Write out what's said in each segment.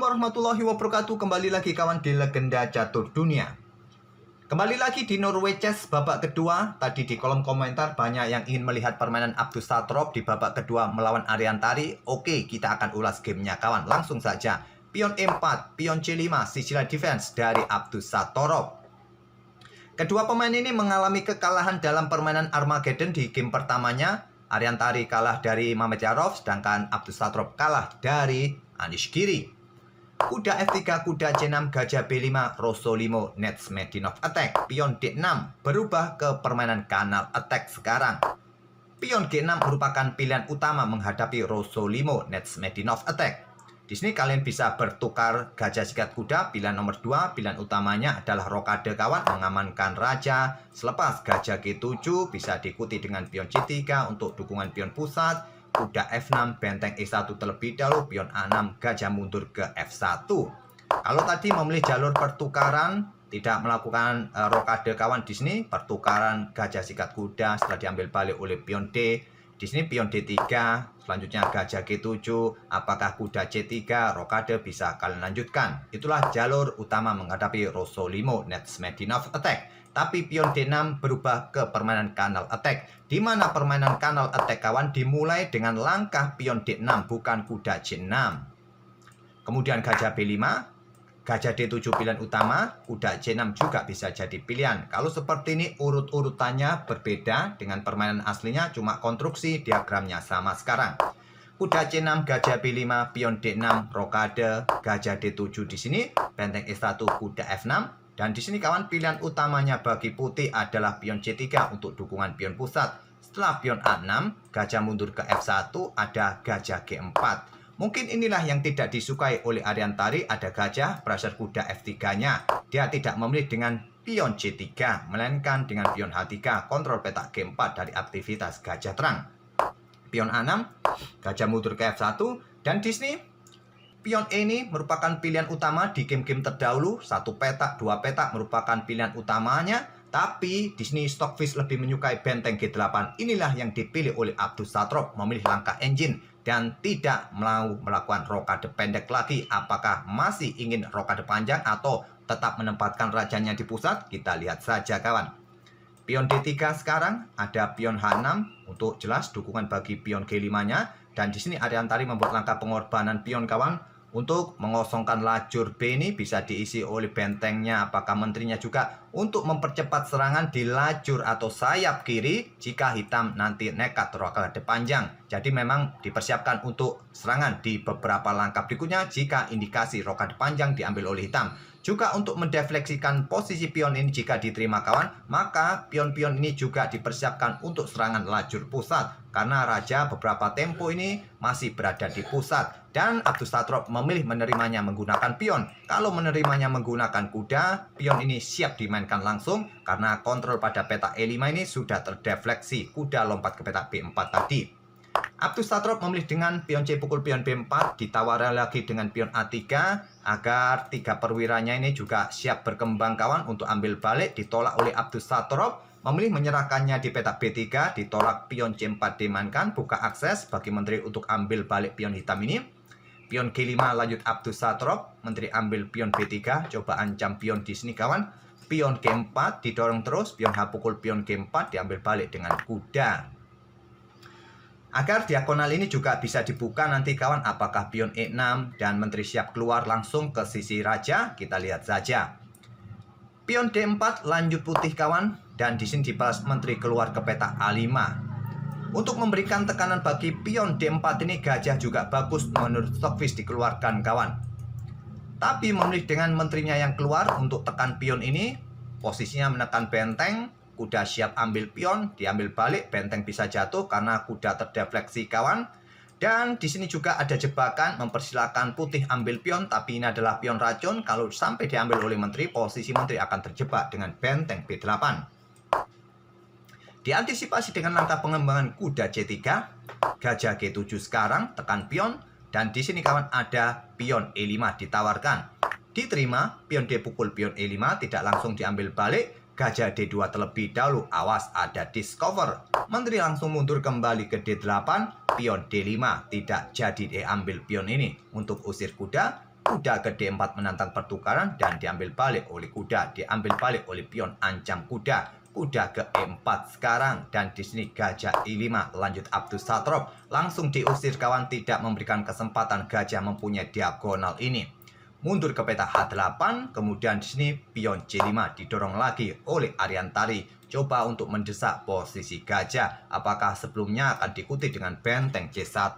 warahmatullahi wabarakatuh. Kembali lagi kawan di Legenda Catur Dunia. Kembali lagi di Norway Chess babak kedua. Tadi di kolom komentar banyak yang ingin melihat permainan Abdus Satrov di babak kedua melawan Ariantari. Oke, kita akan ulas gamenya kawan. Langsung saja. Pion E4, pion C5, Sicilian Defense dari Abdus Satrov. Kedua pemain ini mengalami kekalahan dalam permainan Armageddon di game pertamanya. Ariantari kalah dari Mamedyarov, sedangkan Abdus Satrov kalah dari Anishkiri. Kuda F3, kuda C6, gajah B5, Rosolimo, Netsmedinov attack. Pion D6 berubah ke permainan kanal attack sekarang. Pion G6 merupakan pilihan utama menghadapi Rosolimo, Netsmedinov attack. Di sini kalian bisa bertukar gajah sikat kuda, pilihan nomor 2, pilihan utamanya adalah rokade kawan, mengamankan raja. Selepas gajah G7 bisa diikuti dengan pion C3 untuk dukungan pion pusat, kuda F6, benteng E1 terlebih dahulu, pion A6, gajah mundur ke F1. Kalau tadi memilih jalur pertukaran, tidak melakukan rokade kawan di sini, pertukaran gajah sikat kuda setelah diambil balik oleh pion D. Di sini pion D3, selanjutnya gajah G7, apakah kuda C3, rokade bisa kalian lanjutkan. Itulah jalur utama menghadapi Rosolimo, Netsmedinov attack. Tapi pion D6 berubah ke permainan kanal attack. Di mana permainan kanal attack kawan dimulai dengan langkah pion D6, bukan kuda C6. Kemudian gajah B5, gajah D7 pilihan utama, kuda C6 juga bisa jadi pilihan. Kalau seperti ini urut-urutannya berbeda dengan permainan aslinya, cuma konstruksi diagramnya sama sekarang. Kuda C6, gajah B5, pion D6, rokade, gajah D7 di sini, benteng E1, kuda F6. Dan di sini kawan pilihan utamanya bagi putih adalah pion C3 untuk dukungan pion pusat. Setelah pion A6, gajah mundur ke F1, ada gajah G4. Mungkin inilah yang tidak disukai oleh Ariantari, ada gajah berasal kuda F3-nya. Dia tidak memilih dengan pion C3, melainkan dengan pion H3, kontrol petak G4 dari aktivitas gajah terang. Pion A6, gajah mundur ke F1, dan di sini pion E ini merupakan pilihan utama di game-game terdahulu. 1 petak, 2 petak merupakan pilihan utamanya. Tapi di sini Stockfish lebih menyukai benteng G8. Inilah yang dipilih oleh Abdus Satrov, memilih langkah engine dan tidak mau melakukan rokade pendek lagi. Apakah masih ingin rokade panjang atau tetap menempatkan rajanya di pusat? Kita lihat saja kawan. Pion D3 sekarang, ada pion H6 untuk jelas dukungan bagi pion G5-nya. Dan di sini Ariantari membuat langkah pengorbanan pion kawan. Untuk mengosongkan lajur B ini bisa diisi oleh bentengnya, apakah menterinya juga untuk mempercepat serangan di lajur atau sayap kiri jika hitam nanti nekat rokade panjang. Jadi memang dipersiapkan untuk serangan di beberapa langkah berikutnya jika indikasi rokade panjang diambil oleh hitam. Juga untuk mendefleksikan posisi pion ini jika diterima kawan, maka pion-pion ini juga dipersiapkan untuk serangan lajur pusat. Karena raja beberapa tempo ini masih berada di pusat. Dan Abdus Satrov memilih menerimanya menggunakan pion. Kalau menerimanya menggunakan kuda, pion ini siap dimainkan langsung. Karena kontrol pada petak E5 ini sudah terdefleksi. Kuda lompat ke petak B4 tadi. Abdus Satrov memilih dengan pion C pukul pion B4, ditawari lagi dengan pion A3 agar 3 perwiranya ini juga siap berkembang kawan untuk ambil balik. Ditolak oleh Abdus Satrov, memilih menyerahkannya di petak B3, ditolak pion C4 dimainkan, buka akses bagi menteri untuk ambil balik pion hitam ini. Pion G5 lanjut Abdus Satrov, menteri ambil pion B3, coba ancam pion di sini kawan. Pion G4 didorong terus, pion H pukul pion G4 diambil balik dengan kuda. Agar diagonal ini juga bisa dibuka nanti kawan, apakah pion E6 dan menteri siap keluar langsung ke sisi raja, kita lihat saja. Pion D4 lanjut putih kawan, dan di sini dibalas menteri keluar ke petak A5. Untuk memberikan tekanan bagi pion D4 ini, gajah juga bagus menurut Stockfish dikeluarkan kawan. Tapi memilih dengan menterinya yang keluar untuk tekan pion ini, posisinya menekan benteng. Kuda siap ambil pion, diambil balik, benteng bisa jatuh karena kuda terdefleksi kawan. Dan di sini juga ada jebakan, mempersilahkan putih ambil pion, tapi ini adalah pion racun. Kalau sampai diambil oleh menteri, posisi menteri akan terjebak dengan benteng B8. Diantisipasi dengan langkah pengembangan kuda C3, gajah G7 sekarang, tekan pion, dan di sini kawan ada pion E5 ditawarkan. Diterima, pion D pukul pion E5 tidak langsung diambil balik. Gajah D2 terlebih dahulu, awas ada discover. Menteri langsung mundur kembali ke D8, pion D5 tidak jadi diambil pion ini. Untuk usir kuda, kuda ke D4 menantang pertukaran dan diambil balik oleh kuda, diambil balik oleh pion ancam kuda, kuda ke E4 sekarang, dan di sini gajah E5 lanjut Abdus Satrop langsung diusir kawan, tidak memberikan kesempatan gajah mempunyai diagonal ini. Mundur ke peta H8, kemudian di sini pion C5 didorong lagi oleh Ariantari, coba untuk mendesak posisi gajah. Apakah sebelumnya akan diikuti dengan benteng C1?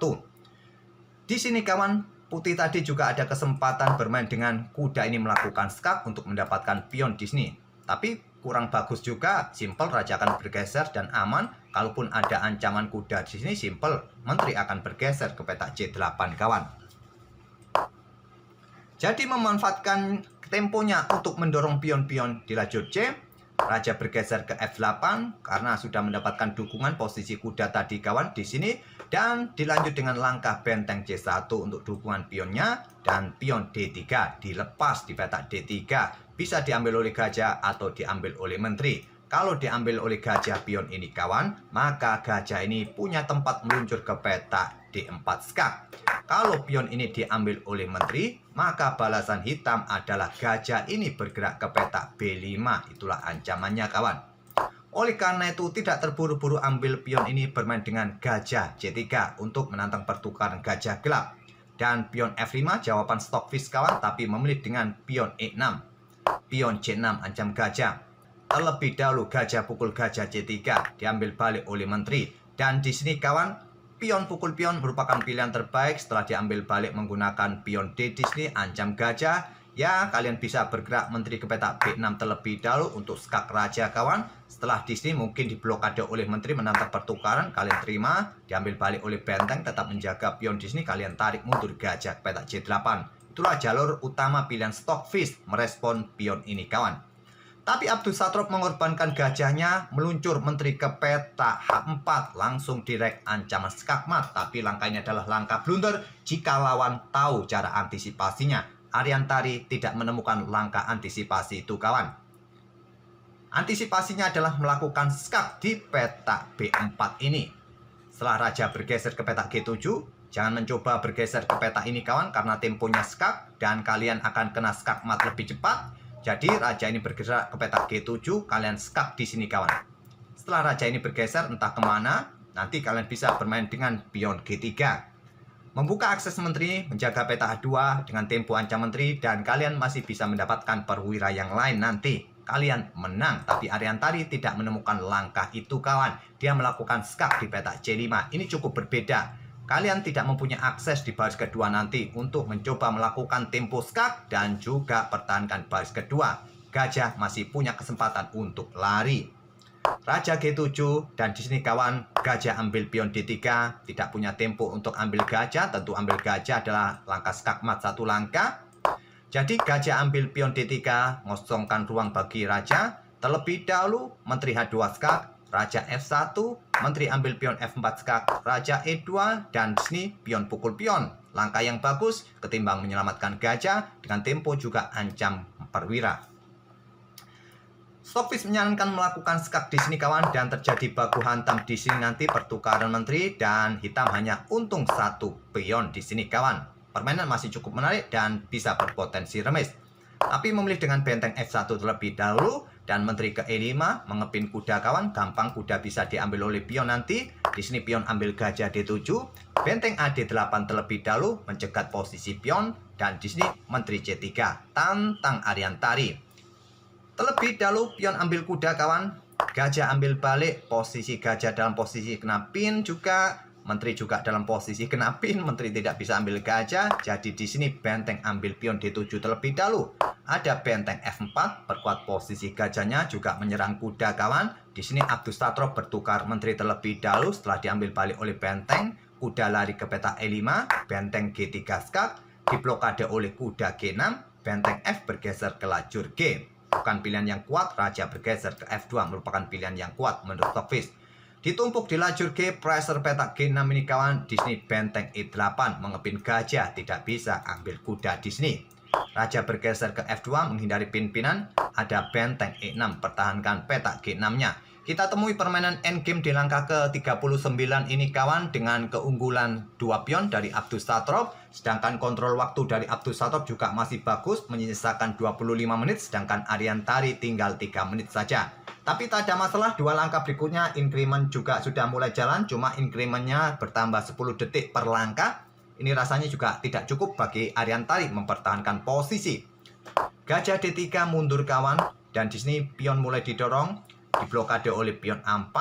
Di sini kawan, putih tadi juga ada kesempatan bermain dengan kuda ini melakukan skak untuk mendapatkan pion di sini. Tapi kurang bagus juga, simpel raja akan bergeser dan aman. Kalaupun ada ancaman kuda di sini, simpel menteri akan bergeser ke peta C8 kawan. Jadi memanfaatkan temponya untuk mendorong pion-pion di lajur C, raja bergeser ke F8 karena sudah mendapatkan dukungan posisi kuda tadi kawan di sini, dan dilanjut dengan langkah benteng C1 untuk dukungan pionnya, dan pion D3 dilepas di peta D3, bisa diambil oleh gajah atau diambil oleh menteri. Kalau diambil oleh gajah pion ini kawan, maka gajah ini punya tempat meluncur ke peta D4 skak. Kalau pion ini diambil oleh menteri, maka balasan hitam adalah gajah ini bergerak ke peta B5. Itulah ancamannya kawan. Oleh karena itu tidak terburu-buru ambil pion ini, bermain dengan gajah C3 untuk menantang pertukaran gajah gelap. Dan pion F5 jawaban stockfish kawan, tapi memilih dengan pion E6. Pion C6 ancam gajah. Terlebih dahulu gajah pukul gajah C3 diambil balik oleh menteri, dan di sini kawan, pion pukul pion merupakan pilihan terbaik setelah diambil balik menggunakan pion D di sini ancam gajah. Ya, kalian bisa bergerak menteri ke peta B6 terlebih dahulu untuk skak raja kawan. Setelah di sini mungkin diblokade oleh menteri menantang pertukaran, kalian terima, diambil balik oleh benteng, tetap menjaga pion di sini, kalian tarik mundur gajah ke peta C8. Itulah jalur utama pilihan stockfish merespon pion ini kawan. Tapi Abdus Satrop mengorbankan gajahnya, meluncur menteri ke peta H4, langsung direct ancaman skakmat. Tapi langkah ini adalah langkah blunder jika lawan tahu cara antisipasinya. Ariantari tidak menemukan langkah antisipasi itu kawan. Antisipasinya adalah melakukan skak di peta B4 ini. Setelah raja bergeser ke peta G7, jangan mencoba bergeser ke peta ini kawan, karena temponya skak dan kalian akan kena skakmat lebih cepat. Jadi raja ini bergerak ke peta G7, kalian skak di sini kawan. Setelah raja ini bergeser entah kemana, nanti kalian bisa bermain dengan pion G3. Membuka akses menteri, menjaga peta H2 dengan tempo ancam menteri, dan kalian masih bisa mendapatkan perwira yang lain nanti. Kalian menang, tapi Ariantari tidak menemukan langkah itu kawan. Dia melakukan skak di peta C5, ini cukup berbeda. Kalian tidak mempunyai akses di baris kedua nanti untuk mencoba melakukan tempo skak dan juga pertahankan baris kedua. Gajah masih punya kesempatan untuk lari. Raja G7, dan di sini kawan, gajah ambil pion D3, tidak punya tempo untuk ambil gajah. Tentu ambil gajah adalah langkah skakmat satu langkah. Jadi gajah ambil pion D3, ngosongkan ruang bagi raja. Terlebih dahulu menteri H2 skak, raja F1, menteri ambil pion F4 skak, raja E2, dan di sini pion pukul pion. Langkah yang bagus ketimbang menyelamatkan gajah, dengan tempo juga ancam perwira. Stockfish menyarankan melakukan skak di sini kawan, dan terjadi baku hantam di sini nanti pertukaran menteri, dan hitam hanya untung satu pion di sini kawan. Permainan masih cukup menarik dan bisa berpotensi remis. Tapi memilih dengan benteng F1 terlebih dahulu, dan menteri ke E5 mengepin kuda kawan, gampang kuda bisa diambil oleh pion nanti. Di sini pion ambil gajah D7, benteng AD8 terlebih dahulu mencegat posisi pion, dan di sini menteri C3 tantang Ariantari. Terlebih dahulu pion ambil kuda kawan, gajah ambil balik, posisi gajah dalam posisi kena pin juga. Menteri juga dalam posisi kena pin, menteri tidak bisa ambil gajah. Jadi di sini benteng ambil pion D7 terlebih dahulu. Ada benteng F4, perkuat posisi gajahnya, juga menyerang kuda kawan. Di sini Abdus Satrop bertukar menteri terlebih dahulu setelah diambil balik oleh benteng. Kuda lari ke peta E5, benteng G3 skak, diblokade oleh kuda G6, benteng F bergeser ke lajur G. Bukan pilihan yang kuat, raja bergeser ke F2 merupakan pilihan yang kuat menurut Stockfish. Ditumpuk di lajur G, pressure peta G6 ini kawan. Di sini benteng E8 mengepin gajah, tidak bisa ambil kuda di sini. Raja bergeser ke F2 menghindari pin-pinan. Ada benteng E6 pertahankan petak G6-nya. Kita temui permainan endgame di langkah ke-39 ini kawan dengan keunggulan 2 pion dari Abdus Satrop. Sedangkan kontrol waktu dari Abdus Satrop juga masih bagus, menyisakan 25 menit, sedangkan Ariantari tinggal 3 menit saja. Tapi tak ada masalah, 2 langkah berikutnya increment juga sudah mulai jalan, cuma incrementnya bertambah 10 detik per langkah. Ini rasanya juga tidak cukup bagi Ariantari mempertahankan posisi. Gajah D3 mundur kawan, dan di sini pion mulai didorong. Diblokade oleh pion A4,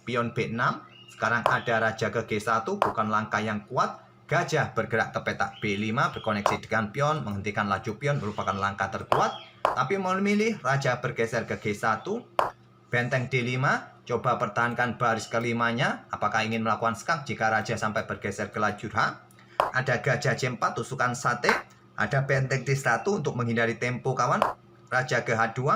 pion B6. Sekarang ada raja ke G1, bukan langkah yang kuat. Gajah bergerak ke petak B5, berkoneksi dengan pion, menghentikan laju pion merupakan langkah terkuat. Tapi memilih raja bergeser ke G1, benteng D5, coba pertahankan baris kelimanya. Apakah ingin melakukan skak jika raja sampai bergeser ke lajur H? Ada gajah C4, tusukan sate. Ada benteng D1 untuk menghindari tempo kawan. Raja ke H2,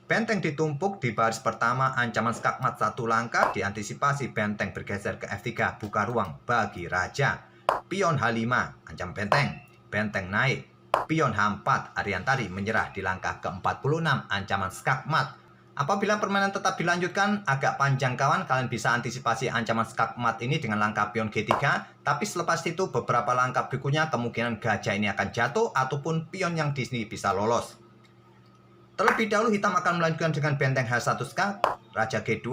benteng ditumpuk di baris pertama, ancaman skakmat 1 langkah, diantisipasi benteng bergeser ke F3, buka ruang bagi raja. Pion H5, ancam benteng, benteng naik. Pion H4, Ariantari menyerah di langkah ke-46, ancaman skakmat. Apabila permainan tetap dilanjutkan, agak panjang kawan, kalian bisa antisipasi ancaman skakmat ini dengan langkah pion G3, tapi selepas itu beberapa langkah berikutnya kemungkinan gajah ini akan jatuh ataupun pion yang di sini bisa lolos. Terlebih dahulu hitam akan melanjutkan dengan benteng H1 skak, raja G2,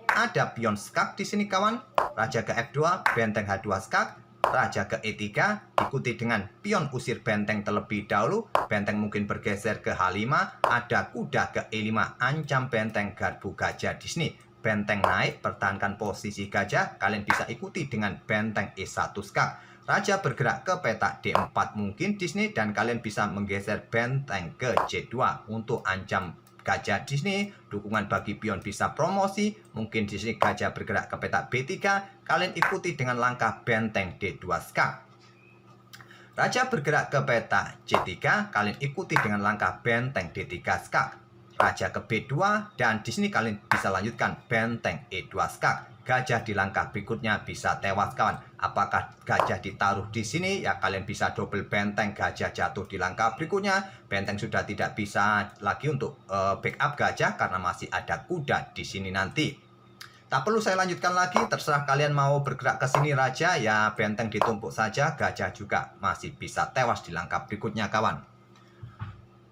ada pion skak di sini kawan, raja ke F2, benteng H2 skak, raja ke E3, diikuti dengan pion usir benteng terlebih dahulu, benteng mungkin bergeser ke H5, ada kuda ke E5, ancam benteng garbu gajah di sini. Benteng naik, pertahankan posisi gajah, kalian bisa ikuti dengan benteng E1 skak. Raja bergerak ke petak D4 mungkin di sini dan kalian bisa menggeser benteng ke C2 untuk ancam gajah di sini. Dukungan bagi pion bisa promosi, mungkin di sini gajah bergerak ke petak B3, kalian ikuti dengan langkah benteng D2 skak. Raja bergerak ke petak C3, kalian ikuti dengan langkah benteng D3 skak. Raja ke B2 dan di sini kalian bisa lanjutkan benteng E2 skak. Gajah di langkah berikutnya bisa tewas kawan. Apakah gajah ditaruh di sini? Ya kalian bisa double benteng, gajah jatuh di langkah berikutnya. Benteng sudah tidak bisa lagi untuk backup gajah karena masih ada kuda di sini nanti. Tak perlu saya lanjutkan lagi, terserah kalian mau bergerak ke sini raja, ya benteng ditumpuk saja, gajah juga masih bisa tewas di langkah berikutnya kawan.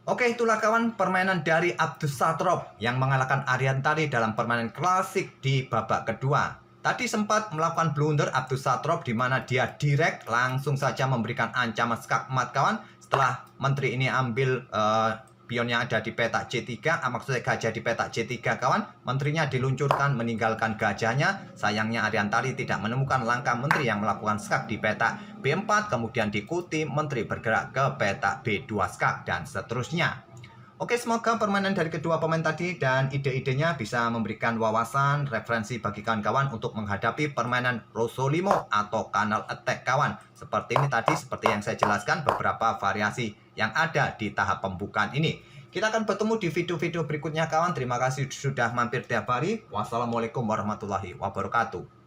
Oke, itulah kawan permainan dari Abdus Satrop yang mengalahkan Ariantari dalam permainan klasik di babak kedua. Tadi sempat melakukan blunder Abdus Satrop di mana dia direct langsung saja memberikan ancaman skakmat kawan. Setelah menteri ini ambil pion yang ada di petak C3, maksudnya gajah di petak C3 kawan, menterinya diluncurkan meninggalkan gajahnya. Sayangnya Ariantari tidak menemukan langkah menteri yang melakukan skak di petak B4, kemudian diikuti menteri bergerak ke petak B2 skak dan seterusnya. Oke, semoga permainan dari kedua pemain tadi dan ide-idenya bisa memberikan wawasan, referensi bagi kawan-kawan untuk menghadapi permainan Rosolimo atau kanal attack kawan. Seperti ini tadi, seperti yang saya jelaskan, beberapa variasi yang ada di tahap pembukaan ini. Kita akan bertemu di video-video berikutnya kawan. Terima kasih sudah mampir tiap hari. Wassalamualaikum warahmatullahi wabarakatuh.